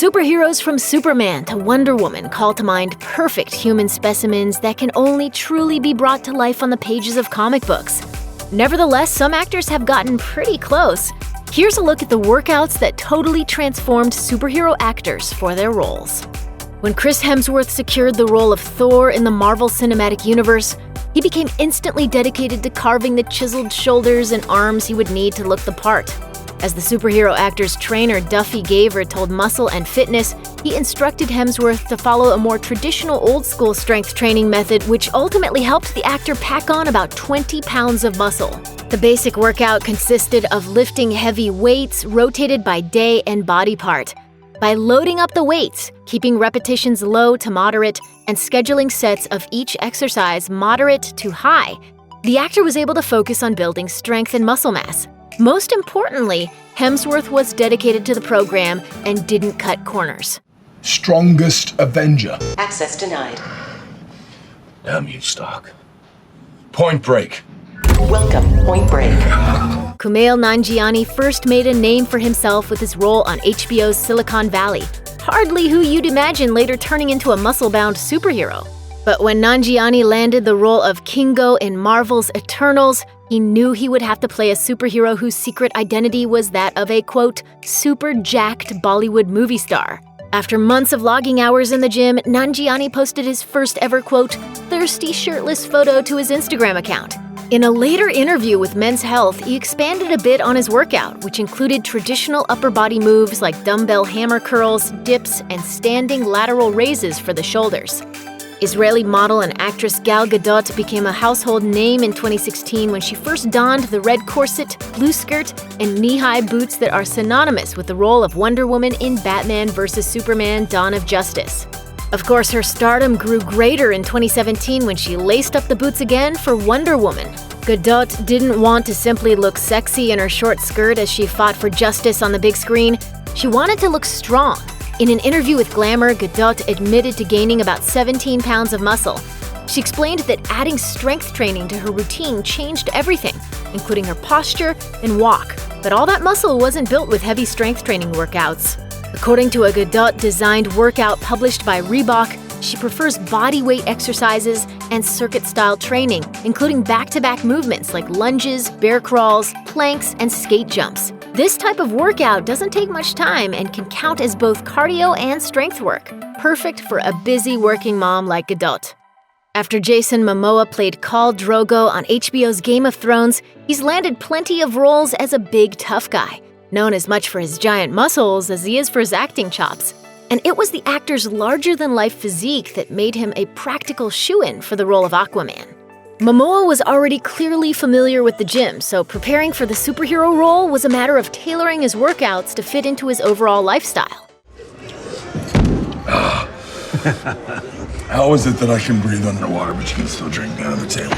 Superheroes from Superman to Wonder Woman call to mind perfect human specimens that can only truly be brought to life on the pages of comic books. Nevertheless, some actors have gotten pretty close. Here's a look at the workouts that totally transformed superhero actors for their roles. When Chris Hemsworth secured the role of Thor in the Marvel Cinematic Universe, he became instantly dedicated to carving the chiseled shoulders and arms he would need to look the part. As the superhero actor's trainer Duffy Gaver told Muscle and Fitness, he instructed Hemsworth to follow a more traditional old-school strength training method, which ultimately helped the actor pack on about 20 pounds of muscle. The basic workout consisted of lifting heavy weights rotated by day and body part. By loading up the weights, keeping repetitions low to moderate, and scheduling sets of each exercise moderate to high, the actor was able to focus on building strength and muscle mass. Most importantly, Hemsworth was dedicated to the program and didn't cut corners. Strongest Avenger. Access denied. Damn you, Stark. Point Break. Welcome, Point Break. Kumail Nanjiani first made a name for himself with his role on HBO's Silicon Valley. Hardly who you'd imagine later turning into a muscle-bound superhero. But when Nanjiani landed the role of Kingo in Marvel's Eternals, he knew he would have to play a superhero whose secret identity was that of a, quote, super jacked Bollywood movie star. After months of logging hours in the gym, Nanjiani posted his first ever, quote, thirsty shirtless photo to his Instagram account. In a later interview with Men's Health, he expanded a bit on his workout, which included traditional upper body moves like dumbbell hammer curls, dips, and standing lateral raises for the shoulders. Israeli model and actress Gal Gadot became a household name in 2016 when she first donned the red corset, blue skirt, and knee-high boots that are synonymous with the role of Wonder Woman in Batman vs. Superman: Dawn of Justice. Of course, her stardom grew greater in 2017 when she laced up the boots again for Wonder Woman. Gadot didn't want to simply look sexy in her short skirt as she fought for justice on the big screen. She wanted to look strong. In an interview with Glamour, Gadot admitted to gaining about 17 pounds of muscle. She explained that adding strength training to her routine changed everything, including her posture and walk. But all that muscle wasn't built with heavy strength training workouts. According to a Gadot-designed workout published by Reebok, she prefers bodyweight exercises and circuit-style training, including back-to-back movements like lunges, bear crawls, planks, and skate jumps. This type of workout doesn't take much time and can count as both cardio and strength work, perfect for a busy working mom like Gadot. After Jason Momoa played Khal Drogo on HBO's Game of Thrones, he's landed plenty of roles as a big tough guy, known as much for his giant muscles as he is for his acting chops. And it was the actor's larger-than-life physique that made him a practical shoo-in for the role of Aquaman. Momoa was already clearly familiar with the gym, so preparing for the superhero role was a matter of tailoring his workouts to fit into his overall lifestyle. How is it that I can breathe underwater, but you can still drink down at the table?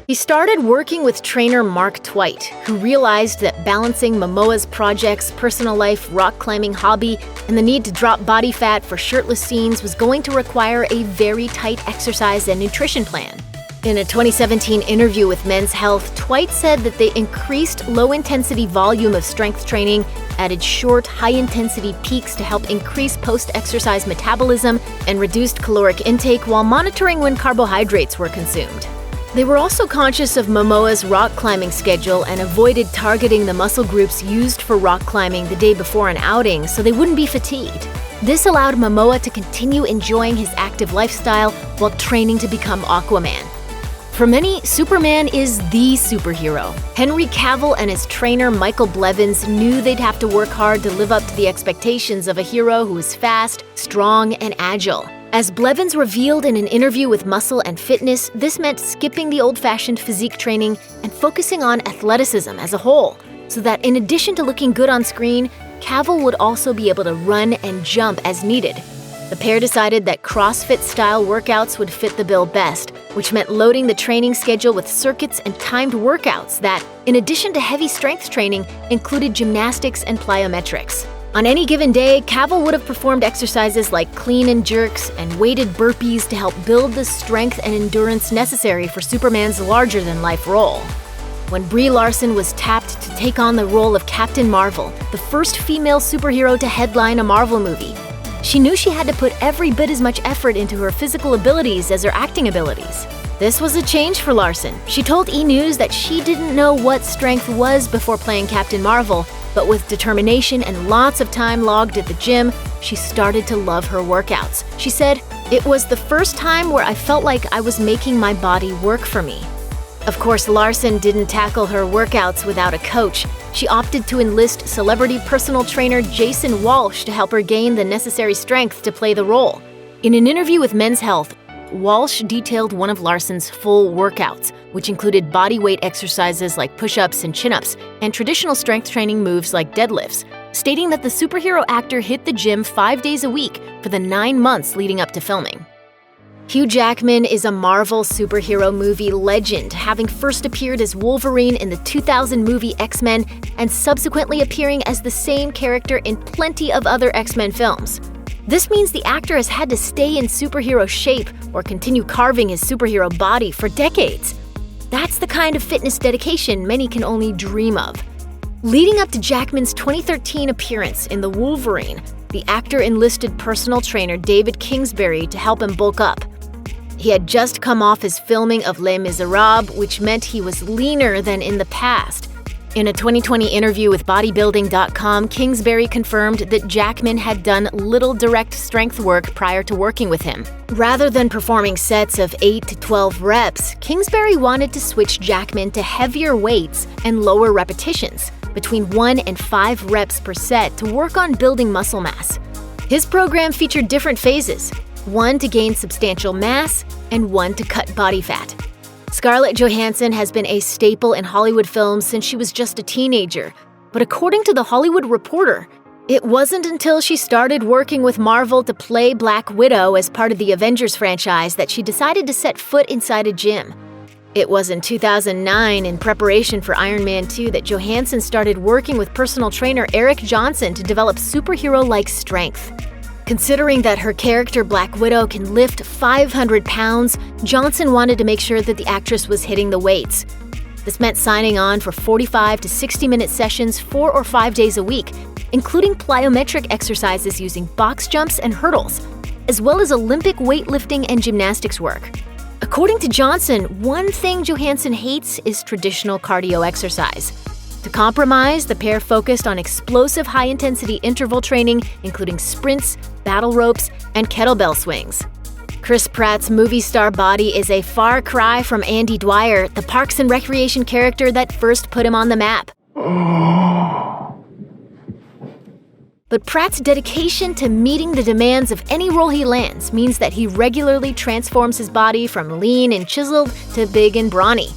He started working with trainer Mark Twight, who realized that balancing Momoa's projects, personal life, rock climbing hobby, and the need to drop body fat for shirtless scenes was going to require a very tight exercise and nutrition plan. In a 2017 interview with Men's Health, Twight said that they increased low-intensity volume of strength training, added short, high-intensity peaks to help increase post-exercise metabolism, and reduced caloric intake while monitoring when carbohydrates were consumed. They were also conscious of Momoa's rock climbing schedule and avoided targeting the muscle groups used for rock climbing the day before an outing so they wouldn't be fatigued. This allowed Momoa to continue enjoying his active lifestyle while training to become Aquaman. For many, Superman is the superhero. Henry Cavill and his trainer Michael Blevins knew they'd have to work hard to live up to the expectations of a hero who is fast, strong, and agile. As Blevins revealed in an interview with Muscle and Fitness, this meant skipping the old-fashioned physique training and focusing on athleticism as a whole, so that in addition to looking good on screen, Cavill would also be able to run and jump as needed. The pair decided that CrossFit-style workouts would fit the bill best, which meant loading the training schedule with circuits and timed workouts that, in addition to heavy strength training, included gymnastics and plyometrics. On any given day, Cavill would have performed exercises like clean and jerks and weighted burpees to help build the strength and endurance necessary for Superman's larger-than-life role. When Brie Larson was tapped to take on the role of Captain Marvel, the first female superhero to headline a Marvel movie, she knew she had to put every bit as much effort into her physical abilities as her acting abilities. This was a change for Larson. She told E! News that she didn't know what strength was before playing Captain Marvel, but with determination and lots of time logged at the gym, she started to love her workouts. She said, "It was the first time where I felt like I was making my body work for me." Of course, Larson didn't tackle her workouts without a coach. She opted to enlist celebrity personal trainer Jason Walsh to help her gain the necessary strength to play the role. In an interview with Men's Health, Walsh detailed one of Larson's full workouts, which included body weight exercises like push-ups and chin-ups, and traditional strength training moves like deadlifts, stating that the superhero actor hit the gym 5 days a week for the 9 months leading up to filming. Hugh Jackman is a Marvel superhero movie legend, having first appeared as Wolverine in the 2000 movie X-Men and subsequently appearing as the same character in plenty of other X-Men films. This means the actor has had to stay in superhero shape or continue carving his superhero body for decades. That's the kind of fitness dedication many can only dream of. Leading up to Jackman's 2013 appearance in The Wolverine, the actor enlisted personal trainer David Kingsbury to help him bulk up. He had just come off his filming of Les Miserables, which meant he was leaner than in the past. In a 2020 interview with bodybuilding.com, Kingsbury confirmed that Jackman had done little direct strength work prior to working with him. Rather than performing sets of 8 to 12 reps, Kingsbury wanted to switch Jackman to heavier weights and lower repetitions, between 1 and 5 reps per set, to work on building muscle mass. His program featured different phases, one to gain substantial mass and one to cut body fat. Scarlett Johansson has been a staple in Hollywood films since she was just a teenager, but according to The Hollywood Reporter, it wasn't until she started working with Marvel to play Black Widow as part of the Avengers franchise that she decided to set foot inside a gym. It was in 2009, in preparation for Iron Man 2, that Johansson started working with personal trainer Erik Johnson to develop superhero-like strength. Considering that her character Black Widow can lift 500 pounds, Johnson wanted to make sure that the actress was hitting the weights. This meant signing on for 45 to 60-minute sessions 4 or 5 days a week, including plyometric exercises using box jumps and hurdles, as well as Olympic weightlifting and gymnastics work. According to Johnson, one thing Johansson hates is traditional cardio exercise. To compromise, the pair focused on explosive high-intensity interval training, including sprints, battle ropes, and kettlebell swings. Chris Pratt's movie star body is a far cry from Andy Dwyer, the Parks and Recreation character that first put him on the map. But Pratt's dedication to meeting the demands of any role he lands means that he regularly transforms his body from lean and chiseled to big and brawny.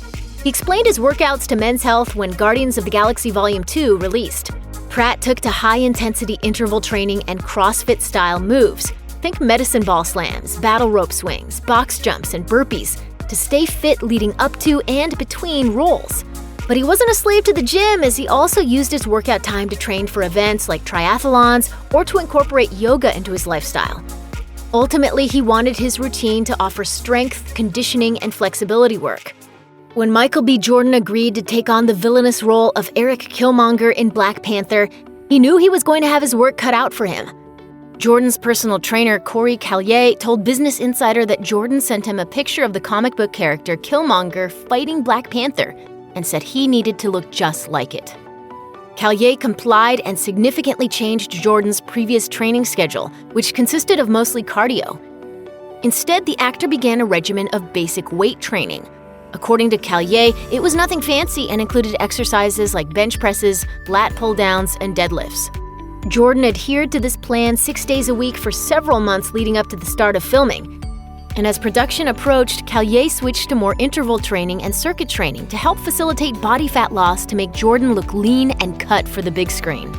He explained his workouts to Men's Health when Guardians of the Galaxy Volume 2 released. Pratt took to high-intensity interval training and CrossFit-style moves. Think medicine ball slams, battle rope swings, box jumps, and burpees to stay fit leading up to and between roles. But he wasn't a slave to the gym, as he also used his workout time to train for events like triathlons or to incorporate yoga into his lifestyle. Ultimately, he wanted his routine to offer strength, conditioning, and flexibility work. When Michael B. Jordan agreed to take on the villainous role of Erik Killmonger in Black Panther, he knew he was going to have his work cut out for him. Jordan's personal trainer, Corey Callier, told Business Insider that Jordan sent him a picture of the comic book character Killmonger fighting Black Panther and said he needed to look just like it. Callier complied and significantly changed Jordan's previous training schedule, which consisted of mostly cardio. Instead, the actor began a regimen of basic weight training. According to Callier, it was nothing fancy and included exercises like bench presses, lat pull-downs, and deadlifts. Jordan adhered to this plan 6 days a week for several months leading up to the start of filming. And as production approached, Callier switched to more interval training and circuit training to help facilitate body fat loss to make Jordan look lean and cut for the big screen.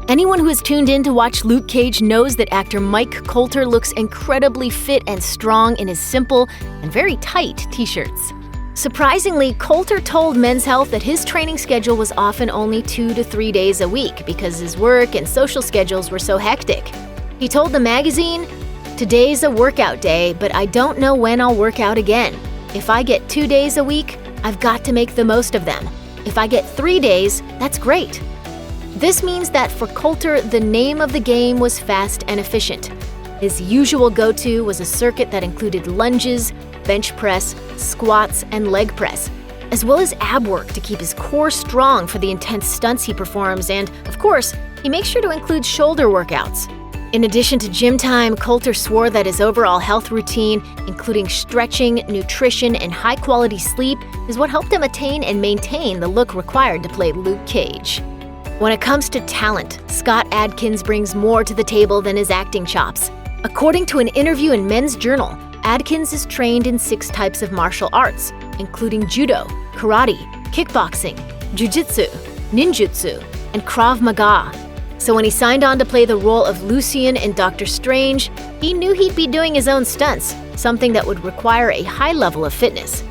Anyone who has tuned in to watch Luke Cage knows that actor Mike Colter looks incredibly fit and strong in his simple and very tight t-shirts. Surprisingly, Colter told Men's Health that his training schedule was often only 2 to 3 days a week because his work and social schedules were so hectic. He told the magazine, "Today's a workout day, but I don't know when I'll work out again. If I get 2 days a week, I've got to make the most of them. If I get 3 days, that's great." This means that for Colter, the name of the game was fast and efficient. His usual go-to was a circuit that included lunges, bench press, squats, and leg press, as well as ab work to keep his core strong for the intense stunts he performs, and, of course, he makes sure to include shoulder workouts. In addition to gym time, Colter swore that his overall health routine, including stretching, nutrition, and high-quality sleep, is what helped him attain and maintain the look required to play Luke Cage. When it comes to talent, Scott Adkins brings more to the table than his acting chops. According to an interview in Men's Journal, Adkins is trained in 6 types of martial arts, including judo, karate, kickboxing, jiu-jitsu, ninjutsu, and Krav Maga. So when he signed on to play the role of Lucian in Doctor Strange, he knew he'd be doing his own stunts, something that would require a high level of fitness.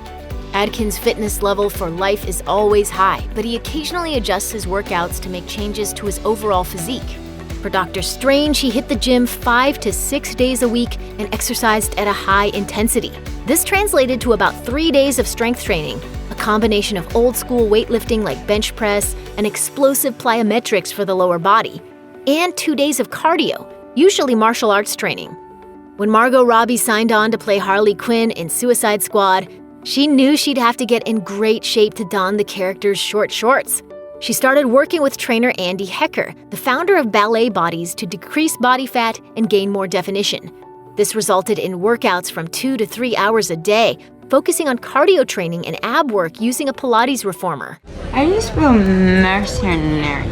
Adkins' fitness level for life is always high, but he occasionally adjusts his workouts to make changes to his overall physique. For Doctor Strange, he hit the gym 5 to 6 days a week and exercised at a high intensity. This translated to about 3 days of strength training, a combination of old-school weightlifting like bench press and explosive plyometrics for the lower body, and 2 days of cardio, usually martial arts training. When Margot Robbie signed on to play Harley Quinn in Suicide Squad, she knew she'd have to get in great shape to don the character's short shorts. She started working with trainer Andy Hecker, the founder of Ballet Bodies, to decrease body fat and gain more definition. This resulted in workouts from 2 to 3 hours a day, focusing on cardio training and ab work using a Pilates reformer. I just feel mercenary.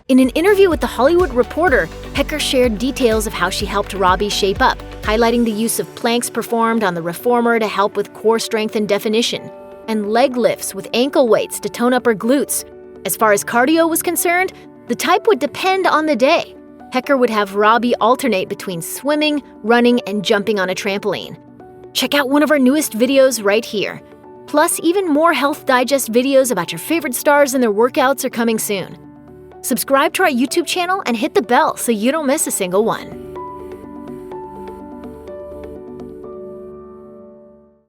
In an interview with The Hollywood Reporter, Hecker shared details of how she helped Robbie shape up, highlighting the use of planks performed on the reformer to help with core strength and definition, and leg lifts with ankle weights to tone up her glutes. As far as cardio was concerned, the type would depend on the day. Hecker would have Robbie alternate between swimming, running, and jumping on a trampoline. Check out one of our newest videos right here. Plus, even more Health Digest videos about your favorite stars and their workouts are coming soon. Subscribe to our YouTube channel and hit the bell so you don't miss a single one.